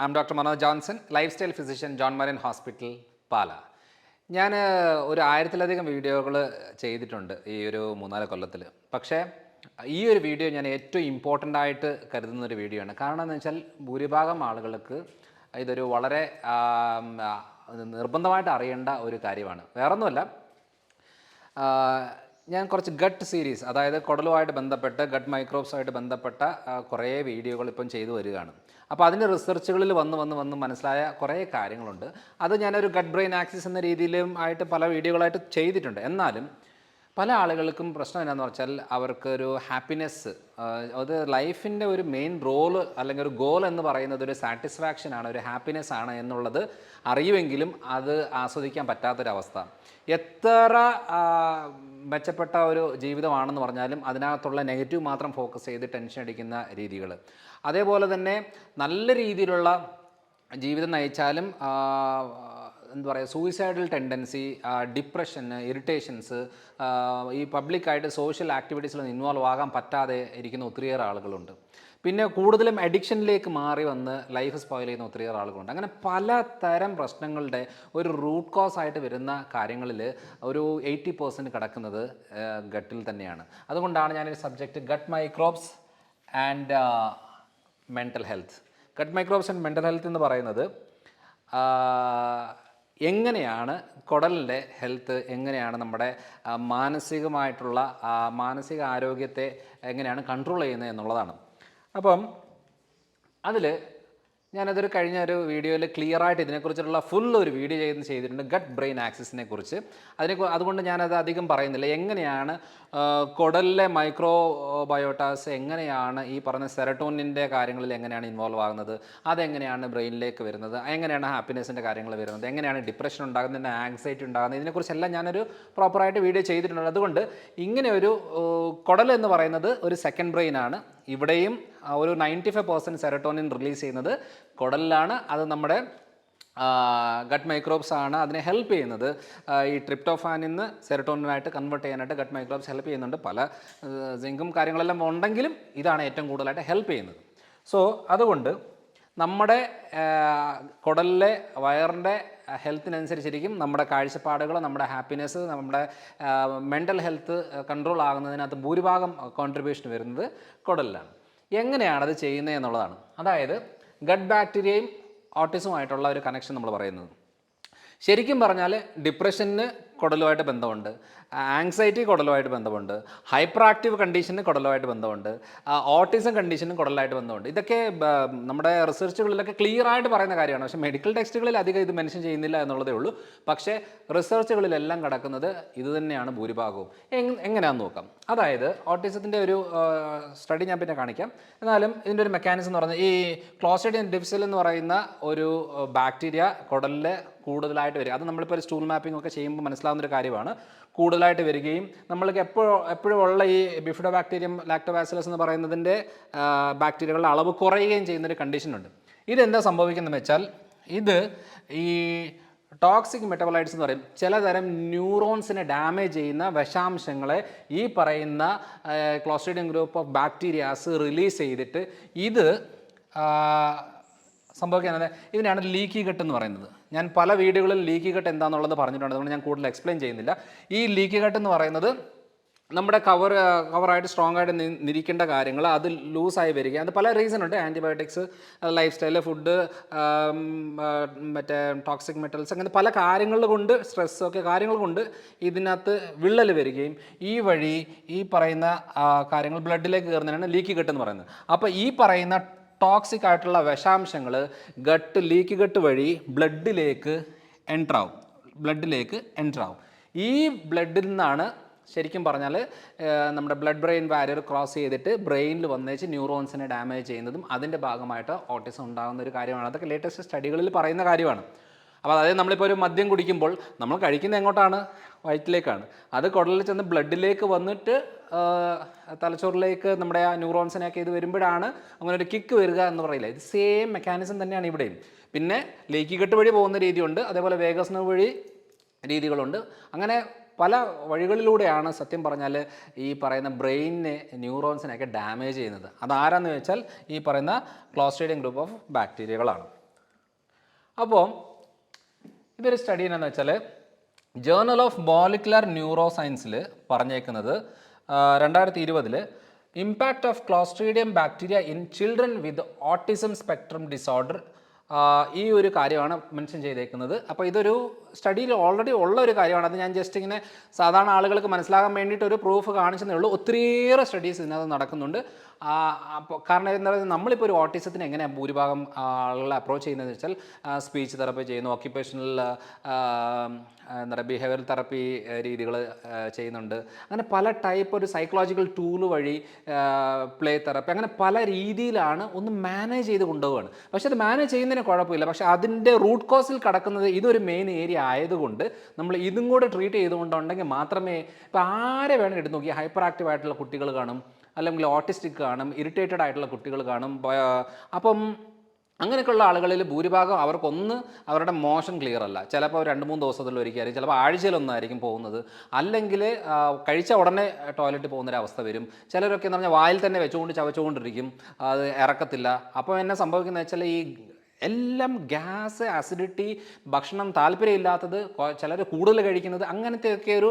I am doctor Manoj Johnson, life style physician, John Marian hospital, Pala. ഞാൻ ഒരു 1000-ലധികം വീഡിയോകൾ ചെയ്തിട്ടുണ്ട് ഈ ഒരു 3-4 കൊല്ലത്തിൽ. പക്ഷേ ഈ ഒരു വീഡിയോ ഞാൻ ഏറ്റവും ഇമ്പോർട്ടൻ്റ് ആയിട്ട് കരുതുന്നൊരു വീഡിയോ ആണ്. കാരണം എന്ന് വെച്ചാൽ ഭൂരിഭാഗം ആളുകൾക്ക് ഇതൊരു വളരെ നിർബന്ധമായിട്ട് അറിയേണ്ട ഒരു കാര്യമാണ്. വേറൊന്നുമല്ല, ഞാൻ കുറച്ച് ഗട്ട് സീരീസ്, അതായത് കുടലുമായിട്ട് ബന്ധപ്പെട്ട് ഗട്ട് മൈക്രോബ്സുമായിട്ട് ബന്ധപ്പെട്ട കുറേ വീഡിയോകൾ ഇപ്പം ചെയ്തു വരികയാണ്. അപ്പോൾ അതിൻ്റെ റിസർച്ചുകളിൽ വന്ന് മനസ്സിലായ കുറേ കാര്യങ്ങളുണ്ട്. അത് ഞാനൊരു ഗട്ട് ബ്രെയിൻ ആക്സിസ് എന്ന രീതിയിലും ആയിട്ട് പല വീഡിയോകളായിട്ട് ചെയ്തിട്ടുണ്ട്. എന്നാലും പല ആളുകൾക്കും പ്രശ്നം എന്താണെന്ന് വെച്ചാൽ അവർക്കൊരു ഹാപ്പിനെസ്, അത് ലൈഫിൻ്റെ ഒരു മെയിൻ റോള് അല്ലെങ്കിൽ ഒരു ഗോൾ എന്ന് പറയുന്നത് ഒരു സാറ്റിസ്ഫാക്ഷനാണ്, ഒരു ഹാപ്പിനെസ് ആണ് എന്നുള്ളത് അറിയുമെങ്കിലും അത് ആസ്വദിക്കാൻ പറ്റാത്തൊരവസ്ഥ. എത്ര മെച്ചപ്പെട്ട ഒരു ജീവിതമാണെന്ന് പറഞ്ഞാലും അതിനകത്തുള്ള നെഗറ്റീവ് മാത്രം ഫോക്കസ് ചെയ്ത് ടെൻഷൻ അടിക്കുന്ന രീതികൾ. അതേപോലെ തന്നെ നല്ല രീതിയിലുള്ള ജീവിതം നയിച്ചാലും എന്താ പറയുക, സൂയിസൈഡൽ ടെൻഡൻസി, ഡിപ്രഷന്, ഇറിറ്റേഷൻസ്, ഈ പബ്ലിക്കായിട്ട് സോഷ്യൽ ആക്ടിവിറ്റീസിലൊന്നും ഇൻവോൾവ് ആകാൻ പറ്റാതെ ഇരിക്കുന്ന ഒത്തിരിയേറെ ആളുകളുണ്ട്. പിന്നെ കൂടുതലും അഡിക്ഷനിലേക്ക് മാറി വന്ന് ലൈഫ് സ്പോയിൽ ചെയ്യുന്ന ഒത്തിരിയേറെ ആളുകളുണ്ട്. അങ്ങനെ പലതരം പ്രശ്നങ്ങളുടെ ഒരു റൂട്ട് കോസ് ആയിട്ട് വരുന്ന കാര്യങ്ങളിൽ ഒരു 80% കിടക്കുന്നത് ഗട്ടിൽ തന്നെയാണ്. അതുകൊണ്ടാണ് ഞാനൊരു subject gut microbes and mental health. Gut microbes and mental health എന്ന് പറയുന്നത് എങ്ങനെയാണ് കുടലിൻ്റെ ഹെൽത്ത്, എങ്ങനെയാണ് നമ്മുടെ മാനസികമായിട്ടുള്ള മാനസിക ആരോഗ്യത്തെ എങ്ങനെയാണ് കൺട്രോൾ ചെയ്യുന്നത് എന്നുള്ളതാണ്. അപ്പം അതിൽ ഞാനതൊരു കഴിഞ്ഞ ഒരു വീഡിയോയിൽ ക്ലിയറായിട്ട് ഇതിനെക്കുറിച്ചുള്ള ഫുൾ ഒരു വീഡിയോ ചെയ്തിട്ടുണ്ട്, ഗട്ട് ബ്രെയിൻ ആക്സിസിനെ കുറിച്ച്. അതുകൊണ്ട് ഞാനത് അധികം പറയുന്നില്ല. എങ്ങനെയാണ് കുടലിലെ മൈക്രോബയോട്ടാസ് എങ്ങനെയാണ് ഈ പറഞ്ഞ സെറട്ടോണിൻ്റെ കാര്യങ്ങളിൽ എങ്ങനെയാണ് ഇൻവോൾവ് ആകുന്നത്, അതെങ്ങനെയാണ് ബ്രെയിനിലേക്ക് വരുന്നത്, എങ്ങനെയാണ് ഹാപ്പിനെസ്സിൻ്റെ കാര്യങ്ങൾ വരുന്നത്, എങ്ങനെയാണ് ഡിപ്രഷൻ ഉണ്ടാകുന്നത്, ആങ്സൈറ്റി ഉണ്ടാകുന്നത്, ഇതിനെക്കുറിച്ചെല്ലാം ഞാനൊരു പ്രോപ്പറായിട്ട് വീഡിയോ ചെയ്തിട്ടുണ്ട്. അതുകൊണ്ട് ഇങ്ങനെ ഒരു കുടൽ എന്ന് പറയുന്നത് ഒരു സെക്കൻഡ് ബ്രെയിനാണ്. ഇവിടെയും ഒരു 95% സെറട്ടോണിൻ റിലീസ് ചെയ്യുന്നത് കുടലിലാണ്. അത് നമ്മുടെ ഗട്ട് മൈക്രോബ്സ് ആണ് അതിനെ ഹെൽപ്പ് ചെയ്യുന്നത്. ഈ ട്രിപ്റ്റോഫാനിൽ നിന്ന് സെറട്ടോണിനായിട്ട് കൺവേർട്ട് ചെയ്യാനായിട്ട് ഗട്ട് മൈക്രോബ്സ് ഹെൽപ്പ് ചെയ്യുന്നുണ്ട്. പല സിങ്കും കാര്യങ്ങളെല്ലാം ഉണ്ടെങ്കിലും ഇതാണ് ഏറ്റവും കൂടുതലായിട്ട് ഹെൽപ്പ് ചെയ്യുന്നത്. സോ അതുകൊണ്ട് നമ്മുടെ കുടലിലെ വയറിൻ്റെ ഹെൽത്തിനനുസരിച്ചിരിക്കും നമ്മുടെ കാഴ്ചപ്പാടുകൾ, നമ്മുടെ ഹാപ്പിനെസ്, നമ്മുടെ മെൻ്റൽ ഹെൽത്ത് കൺട്രോൾ ആകുന്നതിനകത്ത് ഭൂരിഭാഗം കോൺട്രിബ്യൂഷൻ വരുന്നത് കുടലിലാണ്. എങ്ങനെയാണത് ചെയ്യുന്നത് എന്നുള്ളതാണ്. അതായത് ഗട്ട് ബാക്ടീരിയയും ഓട്ടിസവുമായിട്ടുള്ള ഒരു കണക്ഷൻ നമ്മൾ പറയുന്നത്. ശരിക്കും പറഞ്ഞാൽ ഡിപ്രഷന് കുടലുമായിട്ട് ബന്ധമുണ്ട്, ആങ്സൈറ്റി കുടലുമായിട്ട് ബന്ധമുണ്ട്, ഹൈപ്പർ ആക്റ്റീവ് കണ്ടീഷന് കുടലുമായിട്ട് ബന്ധമുണ്ട്, ഓട്ടിസം കണ്ടീഷനും കുടലായിട്ട് ബന്ധമുണ്ട്. ഇതൊക്കെ നമ്മുടെ റിസർച്ചുകളിലൊക്കെ ക്ലിയർ ആയിട്ട് പറയുന്ന കാര്യമാണ്. പക്ഷേ മെഡിക്കൽ ടെക്സ്റ്റുകളിൽ അധികം ഇത് മെൻഷൻ ചെയ്യുന്നില്ല എന്നുള്ളതേ ഉള്ളൂ. പക്ഷേ റിസർച്ചുകളിലെല്ലാം കിടക്കുന്നത് ഇത് തന്നെയാണ് ഭൂരിഭാഗവും. എങ്ങനെയാണെന്ന് നോക്കാം. അതായത് ഓട്ടിസത്തിൻ്റെ ഒരു സ്റ്റഡി ഞാൻ പിന്നെ കാണിക്കാം. എന്നാലും ഇതിൻ്റെ ഒരു മെക്കാനിസം എന്ന് പറഞ്ഞാൽ ഈ ക്ലോസ്ട്രീഡിയം ഡിഫിസിൽ എന്ന് പറയുന്ന ഒരു ബാക്ടീരിയ കുടലിൽ കൂടുതലായിട്ട് വരിക. അത് നമ്മളിപ്പോൾ ഒരു സ്റ്റൂൾ മാപ്പിംഗ് ഒക്കെ ചെയ്യുമ്പോൾ മനസ്സിലാവുന്നൊരു കാര്യമാണ്. കൂടുതലായിട്ട് വരികയും നമ്മൾക്ക് എപ്പോഴും ഉള്ള ഈ ബിഫിഡോബാക്ടീരിയം ലാക്ടോബാസിലസ് എന്ന് പറയുന്നതിൻ്റെ ബാക്ടീരിയകളുടെ അളവ് കുറയുകയും ചെയ്യുന്നൊരു കണ്ടീഷനുണ്ട്. ഇതെന്താ സംഭവിക്കുന്നതെന്ന് വെച്ചാൽ ഇത് ഈ ടോക്സിക് മെറ്റബോളൈറ്റ്സ് എന്ന് പറയും, ചിലതരം ന്യൂറോൺസിനെ ഡാമേജ് ചെയ്യുന്ന വിഷാംശങ്ങളെ ഈ പറയുന്ന Clostridium group of bacterias release ചെയ്തിട്ട് ഇത് സംഭവിക്കുന്നത്. ഇതിനാണ് ലീക്കി ഗട്ട് എന്ന് പറയുന്നത്. ഞാൻ പല വീഡിയോകളിൽ ലീക്കി ഗട്ട് എന്താണെന്നുള്ളത് പറഞ്ഞിട്ടുണ്ട്, അതുകൊണ്ട് ഞാൻ കൂടുതൽ എക്സ്പ്ലെയിൻ ചെയ്യുന്നില്ല. ഈ ലീക്കി ഗട്ട് എന്ന് പറയുന്നത് നമ്മുടെ കവറായിട്ട് സ്ട്രോങ് ആയിട്ട് നിരിക്കേണ്ട കാര്യങ്ങൾ അത് ലൂസായി വരിക. അത് പല റീസൺ ഉണ്ട്. ആൻറ്റിബയോട്ടിക്സ്, ലൈഫ് സ്റ്റൈല്, ഫുഡ്, മറ്റേ ടോക്സിക് മെറ്റൽസ്, അങ്ങനെ പല കാര്യങ്ങൾ കൊണ്ട്, സ്ട്രെസ്സൊക്കെ കാര്യങ്ങൾ കൊണ്ട് ഇതിനകത്ത് വിള്ളൽ വരികയും ഈ വഴി ഈ പറയുന്ന കാര്യങ്ങൾ ബ്ലഡിലേക്ക് കയറുന്നതിനാണ് ലീക്കി ഗട്ട് എന്ന് പറയുന്നത്. അപ്പോൾ ഈ പറയുന്ന ടോക്സിക് ആയിട്ടുള്ള വിഷാംശങ്ങൾ ഗട്ട് ലീക്ക് ഗട്ട് വഴി ബ്ലഡിലേക്ക് എൻ്ററാവും. ഈ ബ്ലഡിൽ നിന്നാണ് ശരിക്കും പറഞ്ഞാൽ നമ്മുടെ ബ്ലഡ് ബ്രെയിൻ ബാരിയർ ക്രോസ് ചെയ്തിട്ട് ബ്രെയിനിൽ വന്നേച്ച് ന്യൂറോൺസിനെ ഡാമേജ് ചെയ്യുന്നതും അതിൻ്റെ ഭാഗമായിട്ട് ഓട്ടിസം ഉണ്ടാകുന്ന ഒരു കാര്യമാണ്. അതൊക്കെ ലേറ്റസ്റ്റ് സ്റ്റഡികളിൽ പറയുന്ന കാര്യമാണ്. അപ്പോൾ അതായത് നമ്മളിപ്പോൾ ഒരു മദ്യം കുടിക്കുമ്പോൾ നമ്മൾ കഴിക്കുന്നത് എങ്ങോട്ടാണ്? വയറ്റിലേക്കാണ്. അത് കുടലിൽ ചെന്ന് ബ്ലഡിലേക്ക് വന്നിട്ട് തലച്ചോറിലേക്ക് നമ്മുടെ ആ ന്യൂറോൺസിനെയൊക്കെ ഇത് വരുമ്പോഴാണ് അങ്ങനെ ഒരു കിക്ക് വരിക എന്ന് പറയില്ല. ഇത് സെയിം മെക്കാനിസം തന്നെയാണ് ഇവിടെയും. പിന്നെ ലീക്കി ഗട്ട് വഴി പോകുന്ന രീതിയുണ്ട്, അതേപോലെ വേഗസ് നെർവ് വഴി രീതികളുണ്ട്. അങ്ങനെ പല വഴികളിലൂടെയാണ് സത്യം പറഞ്ഞാൽ ഈ പറയുന്ന ബ്രെയിനിനെ, ന്യൂറോൺസിനെയൊക്കെ ഡാമേജ് ചെയ്യുന്നത്. അതാരാന്ന് വെച്ചാൽ ഈ പറയുന്ന ക്ലോസ്ട്രീഡിയം ഗ്രൂപ്പ് ഓഫ് ബാക്ടീരിയകളാണ്. അപ്പോൾ ഇതൊരു സ്റ്റഡി എന്നാന്ന് വെച്ചാൽ ജേർണൽ ഓഫ് മോളിക്കുലർ ന്യൂറോ സയൻസിൽ പറഞ്ഞേക്കുന്നത് 2020 impact of Clostridium bacteria in children with autism spectrum disorder, ഈ ഒരു കാര്യമാണ് മെൻഷൻ ചെയ്തേക്കുന്നത്. അപ്പോൾ ഇതൊരു സ്റ്റഡിയിൽ ഓൾറെഡി ഉള്ള ഒരു കാര്യമാണ്. അത് ഞാൻ ജസ്റ്റ് ഇങ്ങനെ സാധാരണ ആളുകൾക്ക് മനസ്സിലാകാൻ വേണ്ടിയിട്ട് ഒരു പ്രൂഫ് കാണിച്ചതേ ഉള്ളൂ. ഒത്തിരിയേറെ സ്റ്റഡീസ് ഇതിനകത്ത് നടക്കുന്നുണ്ട്. അപ്പോൾ കാരണം എന്താ പറയുക, നമ്മളിപ്പോൾ ഒരു ഓട്ടിസത്തിന് എങ്ങനെയാണ് ഭൂരിഭാഗം ആളുകളെ അപ്രോച്ച് ചെയ്യുന്നതെന്ന് വെച്ചാൽ സ്പീച്ച് തെറപ്പി ചെയ്യുന്നു, ഓക്യുപ്പേഷണൽ എന്താ പറയുക ബിഹേവിയറൽ തെറപ്പി രീതികൾ ചെയ്യുന്നുണ്ട്. അങ്ങനെ പല ടൈപ്പ് ഒരു സൈക്കോളജിക്കൽ ടൂള് വഴി പ്ലേ തെറപ്പി, അങ്ങനെ പല രീതിയിലാണ് ഒന്ന് മാനേജ് ചെയ്ത് കൊണ്ടുപോവുകയാണ്. പക്ഷേ അത് മാനേജ് ചെയ്യുന്നതിന് കുഴപ്പമില്ല. പക്ഷേ അതിൻ്റെ റൂട്ട് കോസിൽ കിടക്കുന്നത് ഇതൊരു മെയിൻ ഏരിയ ആയതുകൊണ്ട് നമ്മൾ ഇതും കൂടെ ട്രീറ്റ് ചെയ്തുകൊണ്ടുണ്ടെങ്കിൽ മാത്രമേ, ഇപ്പോൾ ആരെ വേണമെങ്കിൽ എടുത്ത് നോക്കി, ഹൈപ്പർ ആക്റ്റീവ് ആയിട്ടുള്ള കുട്ടികൾ കാണും, അല്ലെങ്കിൽ ഓട്ടിസ്റ്റിക് കാണും, ഇറിറ്റേറ്റഡ് ആയിട്ടുള്ള കുട്ടികൾ കാണും. അപ്പം അങ്ങനെയൊക്കെയുള്ള ആളുകളിൽ ഭൂരിഭാഗം അവർക്കൊന്ന് അവരുടെ മോഷൻ ക്ലിയർ അല്ല. ചിലപ്പോൾ 2-3 ദിവസത്തിൽ ഒരിക്കലായിരിക്കും, ചിലപ്പോൾ ആഴ്ചയിലൊന്നായിരിക്കും പോകുന്നത്, അല്ലെങ്കിൽ കഴിച്ച ഉടനെ ടോയ്ലറ്റിൽ പോകുന്നൊരവസ്ഥ വരും. ചിലരൊക്കെ എന്ന് പറഞ്ഞാൽ വായിൽ തന്നെ വെച്ചുകൊണ്ട് ചവച്ചുകൊണ്ടിരിക്കും, അത് ഇറക്കത്തില്ല. അപ്പോൾ എന്നെ സംഭവിക്കുന്നത് വെച്ചാൽ ഈ എല്ലാം ഗ്യാസ്, അസിഡിറ്റി, ഭക്ഷണം താല്പര്യമില്ലാത്തത്, ചിലർ കൂടുതൽ കഴിക്കുന്നത്, അങ്ങനത്തെയൊക്കെ ഒരു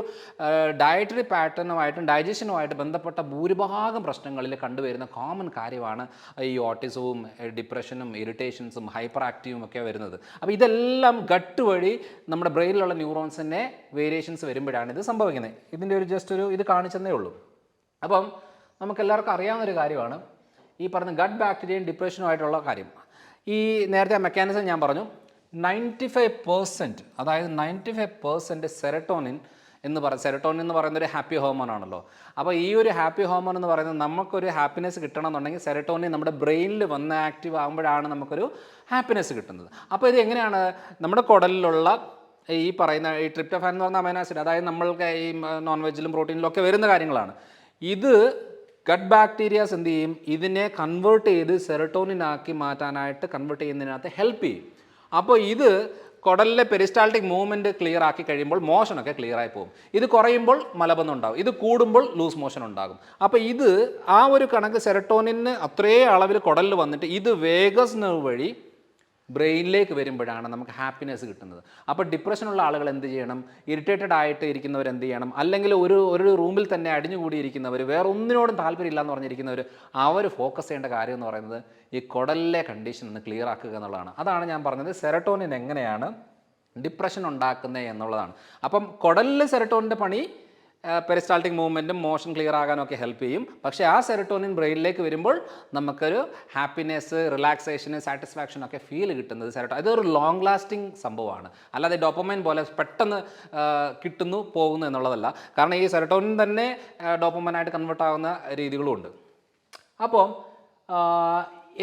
ഡയറ്ററി പാറ്റേണുമായിട്ടും ഡൈജഷനുമായിട്ട് ബന്ധപ്പെട്ട ഭൂരിഭാഗം പ്രശ്നങ്ങളിൽ കണ്ടുവരുന്ന കോമൺ കാര്യമാണ് ഈ ഓട്ടിസവും ഡിപ്രഷനും ഇറിറ്റേഷൻസും ഹൈപ്പർ ആക്റ്റീവും ഒക്കെ വരുന്നത്. അപ്പോൾ ഇതെല്ലാം ഗട്ട് വഴി നമ്മുടെ ബ്രെയിനിലുള്ള ന്യൂറോൺസിൻ്റെ വേരിയേഷൻസ് വരുമ്പോഴാണ് ഇത് സംഭവിക്കുന്നത്. ഇതിൻ്റെ ഒരു ജസ്റ്റ് ഒരു ഇത് കാണിച്ചെന്നേ ഉള്ളൂ. അപ്പം നമുക്കെല്ലാവർക്കും അറിയാവുന്നൊരു കാര്യമാണ് ഈ പറഞ്ഞ ഗട്ട് ബാക്ടീരിയയും ഡിപ്രഷനുമായിട്ടുള്ള കാര്യം. ഈ നേരത്തെ മെക്കാനിസം ഞാൻ പറഞ്ഞു, 95%, അതായത് 95% സെറട്ടോണിൻ എന്ന് പറയുന്ന ഒരു ഹാപ്പി ഹോർമോൺ ആണല്ലോ. അപ്പോൾ ഈ ഒരു ഹാപ്പി ഹോർമോൺ എന്ന് പറയുന്നത് നമുക്കൊരു ഹാപ്പിനെസ് കിട്ടണം എന്നുണ്ടെങ്കിൽ സെറട്ടോണിൻ നമ്മുടെ ബ്രെയിനിൽ വന്ന് ആക്റ്റീവ് ആകുമ്പോഴാണ് നമുക്കൊരു ഹാപ്പിനെസ് കിട്ടുന്നത്. അപ്പോൾ ഇത് എങ്ങനെയാണ് നമ്മുടെ കുടലിലുള്ള ഈ പറയുന്ന ഈ ട്രിപ്റ്റോഫാൻ എന്ന് പറഞ്ഞ അമൈനോ ആസിഡ്, അതായത് നമ്മൾക്ക് ഈ നോൺ വെജിലും പ്രോട്ടീനിലും ഒക്കെ വരുന്ന കാര്യങ്ങളാണ്. ഇത് ഗട്ട് ബാക്ടീരിയാസ് എന്ത് ചെയ്യും, ഇതിനെ കൺവേർട്ട് ചെയ്ത് സെറട്ടോണിനാക്കി മാറ്റാനായിട്ട് കൺവേർട്ട് ചെയ്യുന്നതിനകത്ത് ഹെൽപ്പ് ചെയ്യും. അപ്പോൾ ഇത് കുടലിലെ പെരിസ്റ്റാൾട്ടിക് മൂവ്മെൻറ്റ് ക്ലിയർ ആക്കി കഴിയുമ്പോൾ മോഷനൊക്കെ ക്ലിയറായി പോകും. ഇത് കുറയുമ്പോൾ മലബന്ധം ഉണ്ടാകും, ഇത് കൂടുമ്പോൾ ലൂസ് മോഷൻ ഉണ്ടാകും. അപ്പോൾ ഇത് ആ ഒരു കണക്ക് സെറട്ടോണിന് അത്രേ അളവിൽ കുടലിൽ വന്നിട്ട് ഇത് വേഗസ് നെർവ് വഴി ബ്രെയിനിലേക്ക് വരുമ്പോഴാണ് നമുക്ക് ഹാപ്പിനെസ് കിട്ടുന്നത്. അപ്പോൾ ഡിപ്രഷനുള്ള ആളുകൾ എന്ത് ചെയ്യണം, ഇറിറ്റേറ്റഡ് ആയിട്ട് ഇരിക്കുന്നവർ എന്ത് ചെയ്യണം, അല്ലെങ്കിൽ ഒരു റൂമിൽ തന്നെ അടിഞ്ഞുകൂടിയിരിക്കുന്നവർ, വേറെ ഒന്നിനോടും താല്പര്യമില്ല എന്ന് പറഞ്ഞിരിക്കുന്നവർ, അവർ ഫോക്കസ് ചെയ്യേണ്ട കാര്യം എന്ന് പറയുന്നത് ഈ കുടലിലെ കണ്ടീഷൻ ഒന്ന് ക്ലിയർ ആക്കുക എന്നുള്ളതാണ്. അതാണ് ഞാൻ പറഞ്ഞത് സെറട്ടോണിൻ എങ്ങനെയാണ് ഡിപ്രഷൻ ഉണ്ടാക്കുന്നത് എന്നുള്ളതാണ്. അപ്പം കുടലിലെ സെറട്ടോണിൻ്റെ പണി പെരിസ്റ്റാൾട്ടിക് മൂവ്മെൻറ്റും മോഷൻ ക്ലിയർ ആകാനൊക്കെ ഹെൽപ്പ് ചെയ്യും. പക്ഷേ ആ സെറട്ടോണിൻ ബ്രെയിനിലേക്ക് വരുമ്പോൾ നമുക്കൊരു ഹാപ്പിനെസ്, റിലാക്സേഷന്, സാറ്റിസ്ഫാക്ഷനൊക്കെ ഫീൽ കിട്ടുന്നത് ഇതൊരു ലോങ് ലാസ്റ്റിംഗ് സംഭവമാണ്. അല്ലാതെ ഡോപ്പമൈൻ പോലെ പെട്ടെന്ന് കിട്ടുന്നു പോകുന്നു എന്നുള്ളതല്ല. കാരണം ഈ സെറട്ടോണിൻ തന്നെ ഡോപ്പമൈനായിട്ട് കൺവേർട്ട് ആകുന്ന രീതികളുമുണ്ട്. അപ്പോൾ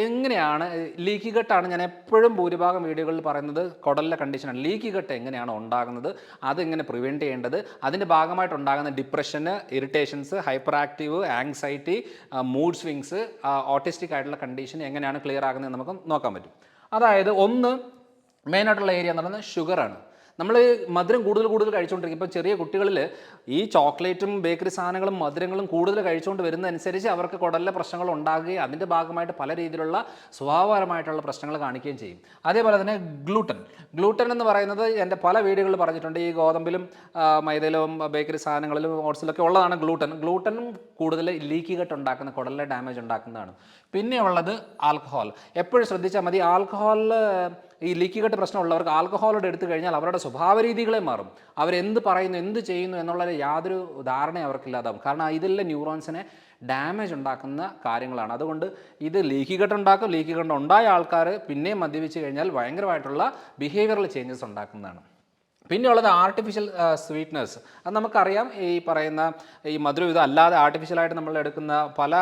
എങ്ങനെയാണ് ലീക്കി ഗട്ടാണ് ഞാൻ എപ്പോഴും ഭൂരിഭാഗം വീഡിയോകളിൽ പറയുന്നത്. കുടലിലെ കണ്ടീഷനാണ് ലീക്കി ഗട്ട് എങ്ങനെയാണ് ഉണ്ടാകുന്നത്, അതെങ്ങനെ പ്രിവെൻറ്റ് ചെയ്യേണ്ടത്, അതിൻ്റെ ഭാഗമായിട്ടുണ്ടാകുന്ന ഡിപ്രഷന്, irritations, hyper active, anxiety, mood swings, autistic ആയിട്ടുള്ള കണ്ടീഷൻ എങ്ങനെയാണ് ക്ലിയർ ആകുന്നത് നമുക്ക് നോക്കാൻ പറ്റും. അതായത് ഒന്ന് മെയിനായിട്ടുള്ള ഏരിയ എന്ന് പറയുന്നത് ഷുഗറാണ്. നമ്മൾ മധുരം കൂടുതൽ കഴിച്ചുകൊണ്ടിരിക്കും. ഇപ്പോൾ ചെറിയ കുട്ടികളിൽ ഈ ചോക്ലേറ്റും ബേക്കറി സാധനങ്ങളും മധുരങ്ങളും കൂടുതൽ കഴിച്ചുകൊണ്ട് വരുന്നതനുസരിച്ച് അവർക്ക് കുടലിലെ പ്രശ്നങ്ങൾ ഉണ്ടാകുകയും അതിൻ്റെ ഭാഗമായിട്ട് പല രീതിയിലുള്ള സ്വഭാവപരമായിട്ടുള്ള പ്രശ്നങ്ങൾ കാണിക്കുകയും ചെയ്യും. അതേപോലെ തന്നെ ഗ്ലൂട്ടൻ എന്ന് പറയുന്നത് എൻ്റെ പല വീഡിയോകളിൽ പറഞ്ഞിട്ടുണ്ട്. ഈ ഗോതമ്പിലും മൈദയിലും ബേക്കറി സാധനങ്ങളിലും ഓട്സിലൊക്കെ ഉള്ളതാണ് ഗ്ലൂട്ടനും കൂടുതൽ ലീക്കി ഗട്ട് ഉണ്ടാക്കുന്ന, കുടലിലെ ഡാമേജ് ഉണ്ടാക്കുന്നതാണ്. പിന്നെ ഉള്ളത് ആൽക്കഹോൾ. എപ്പോഴും ശ്രദ്ധിച്ചാൽ മതി, ആൽക്കഹോളിൽ ഈ ലീക്കി ഗട്ട് പ്രശ്നമുള്ളവർക്ക് ആൽക്കഹോളോട് എടുത്തു കഴിഞ്ഞാൽ അവരുടെ സ്വഭാവ രീതികളെ മാറും. അവരെന്ത് പറയുന്നു, എന്ത് ചെയ്യുന്നു എന്നുള്ള യാതൊരു ധാരണയും അവർക്കില്ലാതാവും. കാരണം ഇതിലെ ന്യൂറോൺസിനെ ഡാമേജ് ഉണ്ടാക്കുന്ന കാര്യങ്ങളാണ്. അതുകൊണ്ട് ഇത് ലീക്കി ഗട്ട് ഉണ്ടാക്കും. ലീക്കി ഗട്ട് ഉണ്ടായ ആൾക്കാർ പിന്നെയും മദ്യപിച്ച് കഴിഞ്ഞാൽ ഭയങ്കരമായിട്ടുള്ള ബിഹേവിയറൽ ചേഞ്ചസ് ഉണ്ടാക്കുന്നതാണ്. പിന്നെയുള്ളത് ആർട്ടിഫിഷ്യൽ സ്വീറ്റ്നസ്. അത് നമുക്കറിയാം, ഈ പറയുന്ന ഈ മധുരം ഇതല്ലാതെ ആർട്ടിഫിഷ്യലായിട്ട് നമ്മൾ എടുക്കുന്ന പല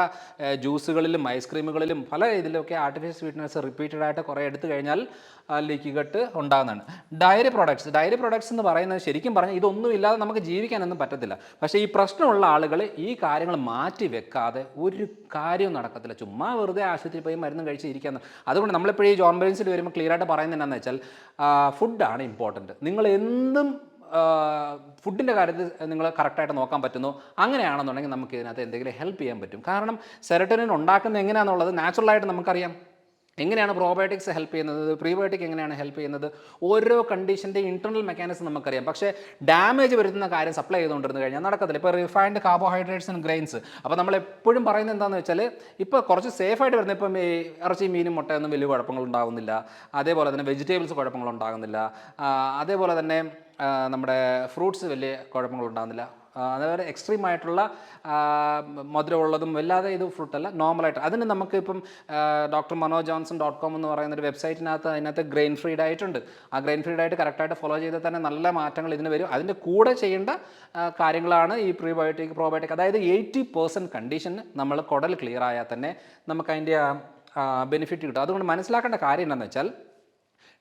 ജ്യൂസുകളിലും ഐസ്ക്രീമുകളിലും പല ഇതിലൊക്കെ ആർട്ടിഫിഷ്യൽ സ്വീറ്റ്നസ് റിപ്പീറ്റഡായിട്ട് കുറേ എടുത്തു കഴിഞ്ഞാൽ ലീക്കി ഗട്ട് ഉണ്ടാകുന്നതാണ്. ഡയറി പ്രൊഡക്ട്സ് എന്ന് പറയുന്നത് ശരിക്കും പറഞ്ഞാൽ ഇതൊന്നും ഇല്ലാതെ നമുക്ക് ജീവിക്കാനൊന്നും പറ്റത്തില്ല. പക്ഷേ ഈ പ്രശ്നമുള്ള ആളുകൾ ഈ കാര്യങ്ങൾ മാറ്റി വെക്കാതെ ഒരു കാര്യവും നടക്കത്തില്ല. ചുമ്മാ വെറുതെ ആശുപത്രിയിൽ പോയി മരുന്നും കഴിച്ചിരിക്കുന്നത്. അതുകൊണ്ട് നമ്മളെപ്പോഴും ഈ ജോൺ ബെയിൻസിൽ വരുമ്പോൾ ക്ലിയറായിട്ട് പറയുന്നത് എന്താണെന്ന് വെച്ചാൽ ഫുഡാണ് ഇമ്പോർട്ടൻറ്റ്. നിങ്ങൾ എന്തും ഫുഡിൻ്റെ കാര്യത്തിൽ നിങ്ങൾ കറക്റ്റായിട്ട് നോക്കാൻ പറ്റുന്നു. അങ്ങനെയാണെന്നുണ്ടെങ്കിൽ നമുക്ക് ഇതിനകത്ത് എന്തെങ്കിലും ഹെൽപ്പ് ചെയ്യാൻ പറ്റും. കാരണം സെറട്ടോണിൻ ഉണ്ടാക്കുന്നത് എങ്ങനെയാണെന്നുള്ളത് നാച്ചുറലായിട്ട് നമുക്കറിയാം. എങ്ങനെയാണ് പ്രോബയോട്ടിക്സ് ഹെൽപ്പ് ചെയ്യുന്നത്, പ്രീബയോട്ടിക് എങ്ങനെയാണ് ഹെൽപ്പ് ചെയ്യുന്നത്, ഓരോ കണ്ടീഷൻ്റെ ഇൻറ്റർണൽ മെക്കാനിസം നമുക്കറിയാം. പക്ഷേ ഡാമേജ് വരുത്തുന്ന കാര്യം സപ്ലൈ ചെയ്തുകൊണ്ടിരുന്നു കഴിഞ്ഞാൽ നടക്കത്തില്ല. ഇപ്പോൾ റിഫൈൻഡ് കാർബോഹൈഡ്രേറ്റ്സ് ആൻഡ് ഗ്രെയിൻസ്, അപ്പോൾ നമ്മൾ എപ്പോഴും പറയുന്നത് എന്താണെന്ന് വെച്ചാൽ ഇപ്പോൾ കുറച്ച് സേഫായിട്ട് വരുന്നത്, ഇപ്പം ഈ ഇറച്ചി മീനും മുട്ടയൊന്നും വലിയ കുഴപ്പങ്ങളുണ്ടാകുന്നില്ല, അതേപോലെ തന്നെ വെജിറ്റബിൾസ് കുഴപ്പങ്ങളുണ്ടാകുന്നില്ല, അതേപോലെ തന്നെ നമ്മുടെ ഫ്രൂട്ട്സ് വലിയ കുഴപ്പങ്ങളുണ്ടാകുന്നില്ല. അതേപോലെ എക്സ്ട്രീം ആയിട്ടുള്ള മധുരമുള്ളതും വല്ലാതെ ഇത് ഫ്രൂട്ടല്ല, നോർമലായിട്ട്. അതിന് നമുക്കിപ്പം drmanojjohnson.com എന്ന് പറയുന്നൊരു അതിനകത്ത് ഗ്രെയിൻ ഫ്രീഡ് ആയിട്ടുണ്ട്. ആ ഗ്രെയിൻ ഫ്രീഡ് ആയിട്ട് കറക്റ്റായിട്ട് ഫോളോ ചെയ്താൽ തന്നെ നല്ല മാറ്റങ്ങൾ ഇതിന് വരും. അതിൻ്റെ കൂടെ ചെയ്യേണ്ട കാര്യങ്ങളാണ് ഈ പ്രീബയോട്ടിക് പ്രോബയോട്ടിക്. അതായത് 80% കണ്ടീഷന് നമ്മൾ കുടൽ ക്ലിയർ ആയാൽ തന്നെ നമുക്ക് അതിൻ്റെ ബെനിഫിറ്റ് കിട്ടും. അതുകൊണ്ട് മനസ്സിലാക്കേണ്ട കാര്യം എന്താണെന്ന് വെച്ചാൽ,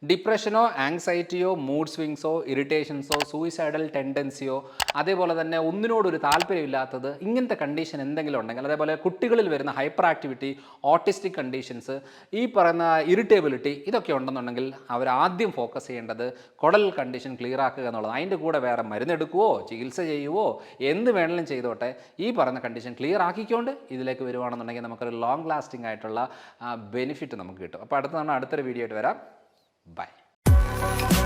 ഡിപ്രഷനോ ആങ്സൈറ്റിയോ മൂഡ് സ്വിങ്സോ ഇറിറ്റേഷൻസോ സൂയിസൈഡൽ ടെൻഡൻസിയോ അതേപോലെ തന്നെ ഒന്നിനോടൊരു താല്പര്യമില്ലാത്തത്, ഇങ്ങനത്തെ കണ്ടീഷൻ എന്തെങ്കിലും ഉണ്ടെങ്കിൽ, അതേപോലെ കുട്ടികളിൽ വരുന്ന ഹൈപ്പർ ആക്ടിവിറ്റി, ഓട്ടിസ്റ്റിക് കണ്ടീഷൻസ്, ഈ പറയുന്ന ഇറിറ്റേബിലിറ്റി, ഇതൊക്കെ ഉണ്ടെന്നുണ്ടെങ്കിൽ അവരാദ്യം ഫോക്കസ് ചെയ്യേണ്ടത് കുടൽ കണ്ടീഷൻ ക്ലിയർ ആക്കുക എന്നുള്ളത്. അതിൻ്റെ കൂടെ വേറെ മരുന്നെടുക്കുവോ ചികിത്സ ചെയ്യുവോ എന്ത് വേണമെങ്കിലും ചെയ്തോട്ടെ, ഈ പറയുന്ന കണ്ടീഷൻ ക്ലിയർ ആക്കിക്കൊണ്ട് ഇതിലേക്ക് വരുവാണെന്നുണ്ടെങ്കിൽ നമുക്കൊരു ലോങ് ലാസ്റ്റിംഗ് ആയിട്ടുള്ള ബെനിഫിറ്റ് നമുക്ക് കിട്ടും. അപ്പോൾ അടുത്തൊരു വീഡിയോ ആയിട്ട് വരാം. Bye.